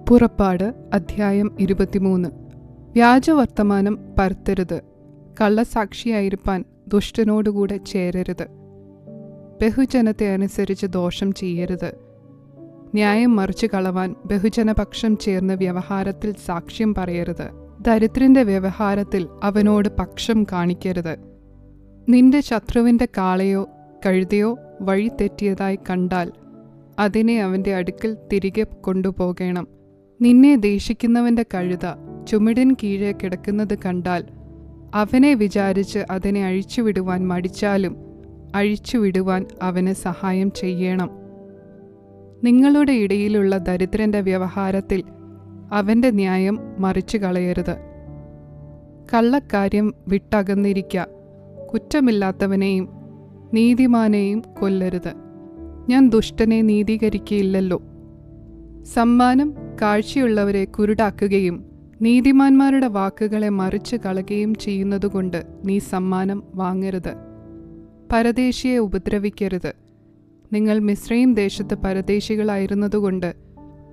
പുറപ്പാട് അധ്യായം 23. വ്യാജവർത്തമാനം പരത്തരുത്. കള്ളസാക്ഷിയായിരിക്കാൻ ദുഷ്ടനോടുകൂടെ ചേരരുത്. ബഹുജനത്തെ അനുസരിച്ച് ദോഷം ചെയ്യരുത്. ന്യായം മറിച്ചു കളവാൻ ബഹുജനപക്ഷം ചേർന്ന് വ്യവഹാരത്തിൽ സാക്ഷ്യം പറയരുത്. ദരിദ്രന്റെ വ്യവഹാരത്തിൽ അവനോട് പക്ഷം കാണിക്കരുത്. നിന്റെ ശത്രുവിൻ്റെ കാളയോ കഴുതയോ വഴി തെറ്റിയതായി കണ്ടാൽ അതിനെ അവൻ്റെ അടുക്കൽ തിരികെ കൊണ്ടുപോകണം. നിന്നെ ദേഷിക്കുന്നവൻ്റെ കഴുത ചുമടിൻ കീഴെ കിടക്കുന്നത് കണ്ടാൽ അവനെ വിചാരിച്ച് അതിനെ അഴിച്ചുവിടുവാൻ മടിച്ചാലും അഴിച്ചുവിടുവാൻ അവന് സഹായം ചെയ്യണം. നിങ്ങളുടെ ഇടയിലുള്ള ദരിദ്രന്റെ വ്യവഹാരത്തിൽ അവൻ്റെ ന്യായം മറിച്ചു കളയരുത്. കള്ളക്കാര്യം വിട്ടകന്നിരിക്ക. കുറ്റമില്ലാത്തവനെയും നീതിമാനെയും കൊല്ലരുത്. ഞാൻ ദുഷ്ടനെ നീതീകരിക്കയില്ലല്ലോ. സമ്മാനം കാഴ്ചയുള്ളവരെ കുരുടാക്കുകയും നീതിമാന്മാരുടെ വാക്കുകളെ മറിച്ചു കളയുകയും ചെയ്യുന്നതുകൊണ്ട് നീ സമ്മാനം വാങ്ങരുത്. പരദേശിയെ ഉപദ്രവിക്കരുത്. നിങ്ങൾ മിസ്രയീം ദേശത്ത് പരദേശികളായിരുന്നതുകൊണ്ട്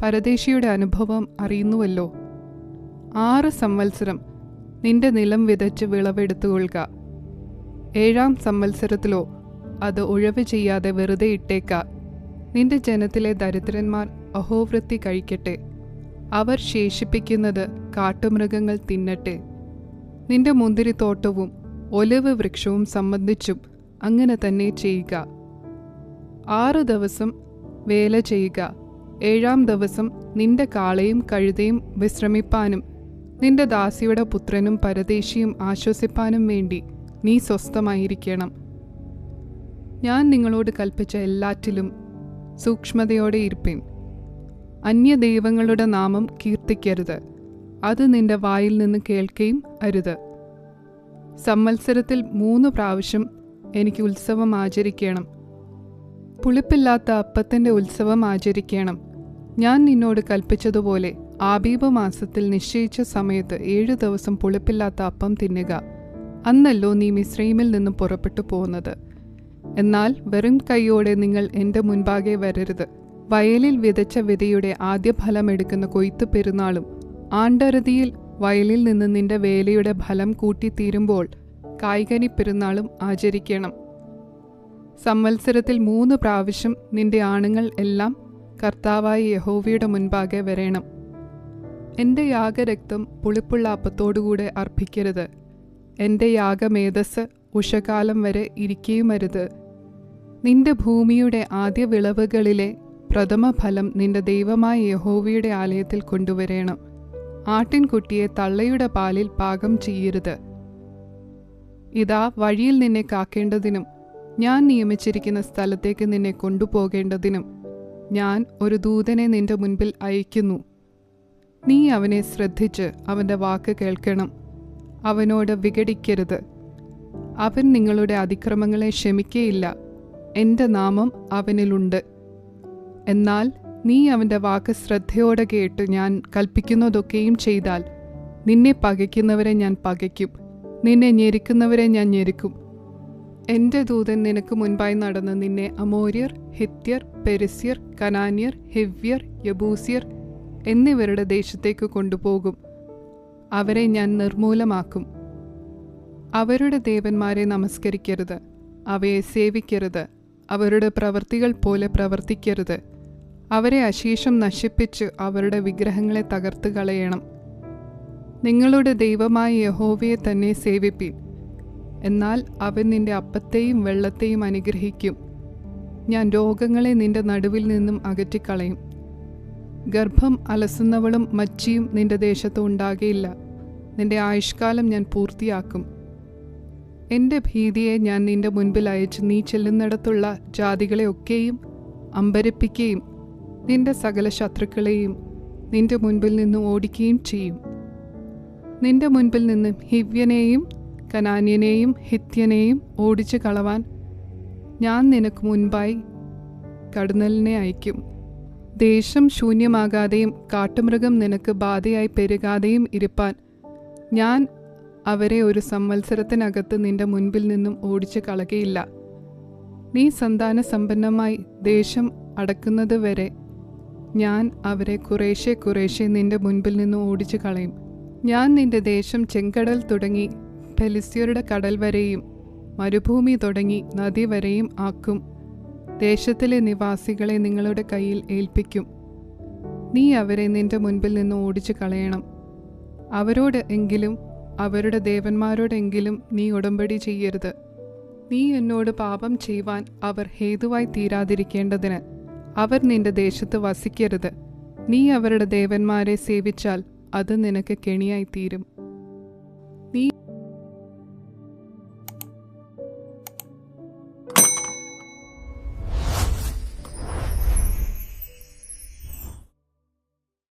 പരദേശിയുടെ അനുഭവം അറിയുന്നുവല്ലോ. 6 സംവത്സരം നിന്റെ നിലം വിതച്ച് വിളവെടുത്തുകൊള്ളുക. 7-ാം സംവത്സരത്തിലോ അത് ഉഴവ് ചെയ്യാതെ വെറുതെ ഇട്ടേക്ക. നിന്റെ ജനത്തിലെ ദരിദ്രന്മാർ അഹോവൃത്തി കഴിക്കട്ടെ. അവർ ശേഷിപ്പിക്കുന്നത് കാട്ടുമൃഗങ്ങൾ തിന്നട്ടെ. നിന്റെ മുന്തിരിത്തോട്ടവും ഒലിവ് വൃക്ഷവും സംബന്ധിച്ചും അങ്ങനെ തന്നെ ചെയ്യുക. 6 ദിവസം വേല ചെയ്യുക. 7-ാം ദിവസം നിന്റെ കാളയും കഴുതയും വിശ്രമിപ്പാനും നിന്റെ ദാസിയുടെ പുത്രനും പരദേശിയും ആശ്വസിപ്പാനും വേണ്ടി നീ സ്വസ്ഥമായിരിക്കണം. ഞാൻ നിങ്ങളോട് കൽപ്പിച്ച എല്ലാറ്റിലും സൂക്ഷ്മതയോടെ ഇരിപ്പിൻ. അന്യദൈവങ്ങളുടെ നാമം കീർത്തിക്കരുത്. അത് നിന്റെ വായിൽ നിന്ന് കേൾക്കുകയും അരുത്. സംവത്സരത്തിൽ 3 പ്രാവശ്യം എനിക്ക് ഉത്സവം ആചരിക്കണം. പുളിപ്പില്ലാത്ത അപ്പത്തിൻ്റെ ഉത്സവം ആചരിക്കണം. ഞാൻ നിന്നോട് കൽപ്പിച്ചതുപോലെ ആബീബ് മാസത്തിൽ നിശ്ചയിച്ച സമയത്ത് 7 ദിവസം പുളിപ്പില്ലാത്ത അപ്പം തിന്നുക. അന്നല്ലോ നീ മിസ്രയീമിൽ നിന്ന് പുറപ്പെട്ടു പോകുന്നത്. എന്നാൽ വെറും കൈയോടെ നിങ്ങൾ എൻ്റെ മുൻപാകെ വരരുത്. വയലിൽ വിതച്ച വിതയുടെ ആദ്യ ഫലം എടുക്കുന്ന കൊയ്ത്ത് പെരുന്നാളും ആണ്ടറുതിയിൽ വയലിൽ നിന്ന് നിന്റെ വേലയുടെ ഫലം കൂട്ടിത്തീരുമ്പോൾ കായ്കനി പെരുന്നാളും ആചരിക്കണം. സംവത്സരത്തിൽ 3 പ്രാവശ്യം നിന്റെ ആണുങ്ങൾ എല്ലാം കർത്താവായ യഹോവയുടെ മുൻപാകെ വരേണം. എൻ്റെ യാഗരക്തം പുളിപ്പുള്ള അപ്പത്തോടുകൂടെ അർപ്പിക്കരുത്. എൻ്റെ യാഗമേധസ് ഉഷകാലം വരെ ഇരിക്കുകയുമരുത്. നിന്റെ ഭൂമിയുടെ ആദ്യ വിളവുകളിലെ പ്രഥമ ഫലം നിന്റെ ദൈവമായ യഹോവയുടെ ആലയത്തിൽ കൊണ്ടുവരേണം. ആട്ടിൻകുട്ടിയെ തള്ളയുടെ പാലിൽ പാകം ചെയ്യരുത്. ഇതാ വഴിയിൽ നിന്നെ കാക്കേണ്ടതിനും ഞാൻ നിയമിച്ചിരിക്കുന്ന സ്ഥലത്തേക്ക് നിന്നെ കൊണ്ടുപോകേണ്ടതിനും ഞാൻ ഒരു ദൂതനെ നിന്റെ മുൻപിൽ അയക്കുന്നു. നീ അവനെ ശ്രദ്ധിച്ച് അവൻ്റെ വാക്ക് കേൾക്കണം. അവനോട് വിഘടിക്കരുത്. അവൻ നിങ്ങളുടെ അതിക്രമങ്ങളെ ക്ഷമിക്കയില്ല. എൻ്റെ നാമം അവനിലുണ്ട്. എന്നാൽ നീ അവൻ്റെ വാക്ക് ശ്രദ്ധയോടെ കേട്ട് ഞാൻ കൽപ്പിക്കുന്നതൊക്കെയും ചെയ്താൽ നിന്നെ പകയ്ക്കുന്നവരെ ഞാൻ പകയ്ക്കും, നിന്നെ ഞെരുക്കുന്നവരെ ഞാൻ ഞെരുക്കും. എൻ്റെ ദൂതൻ നിനക്ക് മുൻപായി നടന്ന് നിന്നെ അമോര്യർ, ഹിത്യർ, പെരിസ്യർ, കനാന്യർ, ഹിവ്യർ, യബൂസ്യർ എന്നിവരുടെ ദേശത്തേക്ക് കൊണ്ടുപോകും. അവരെ ഞാൻ നിർമൂലമാക്കും. അവരുടെ ദേവന്മാരെ നമസ്കരിക്കരുത്. അവയെ സേവിക്കരുത്. അവരുടെ പ്രവൃത്തികൾ പോലെ പ്രവർത്തിക്കരുത്. അവരെ അശേഷം നശിപ്പിച്ച് അവരുടെ വിഗ്രഹങ്ങളെ തകർത്ത് കളയണം. നിങ്ങളുടെ ദൈവമായ യഹോവയെ തന്നെ സേവിപ്പീൻ. എന്നാൽ അവൻ നിന്റെ അപ്പത്തെയും വെള്ളത്തെയും അനുഗ്രഹിക്കും. ഞാൻ രോഗങ്ങളെ നിന്റെ നടുവിൽ നിന്നും അകറ്റിക്കളയും. ഗർഭം അലസുന്നവളും മച്ചിയും നിന്റെ ദേശത്ത് ഉണ്ടാകയില്ല. നിന്റെ ആയുഷ്കാലം ഞാൻ പൂർത്തിയാക്കും. എൻ്റെ ഭീതിയെ ഞാൻ നിന്റെ മുൻപിൽ അയച്ച് നീ ചെല്ലുന്നിടത്തുള്ള ജാതികളെ ഒക്കെയും അമ്പരപ്പിക്കുകയും നിന്റെ സകല ശത്രുക്കളെയും നിന്റെ മുൻപിൽ നിന്ന് ഓടിക്കുകയും ചെയ്യും. നിന്റെ മുൻപിൽ നിന്ന് ഹിവ്യനെയും കനാന്യനെയും ഹിത്യനെയും ഓടിച്ചു കളവാൻ ഞാൻ നിനക്ക് മുൻപായി കടന്നലിനെ അയക്കും. ദേശം ശൂന്യമാകാതെയും കാട്ടുമൃഗം നിനക്ക് ബാധയായി പെരുകാതെയും ഇരിപ്പാൻ ഞാൻ അവരെ ഒരു സംവത്സരത്തിനകത്ത് നിന്റെ മുൻപിൽ നിന്നും ഓടിച്ചു കളകയില്ല. നീ സന്താന സമ്പന്നമായി ദേശം അടക്കുന്നത് വരെ ഞാൻ അവരെ കുറേശ്ശെ കുറേശ്ശെ നിന്റെ മുൻപിൽ നിന്ന് ഓടിച്ചു കളയും. ഞാൻ നിന്റെ ദേശം ചെങ്കടൽ തുടങ്ങി ഫെലിസ്ത്യരുടെ കടൽ വരെയും മരുഭൂമി തുടങ്ങി നദി വരെയും ആക്കും. ദേശത്തിലെ നിവാസികളെ നിങ്ങളുടെ കയ്യിൽ ഏൽപ്പിക്കും. നീ അവരെ നിന്റെ മുൻപിൽ നിന്ന് ഓടിച്ചു കളയണം. അവരോട് എങ്കിലും അവരുടെ ദേവന്മാരോടെങ്കിലും നീ ഉടമ്പടി ചെയ്യരുത്. നീ എന്നോട് പാപം ചെയ്യുവാൻ അവർ ഹേതുവായി തീരാതിരിക്കേണ്ടതിന് അവർ നിന്റെ ദേശത്ത് വസിക്കരുത്. നീ അവരുടെ ദേവന്മാരെ സേവിച്ചാൽ അത് നിനക്ക് കെണിയായി തീരും. നീ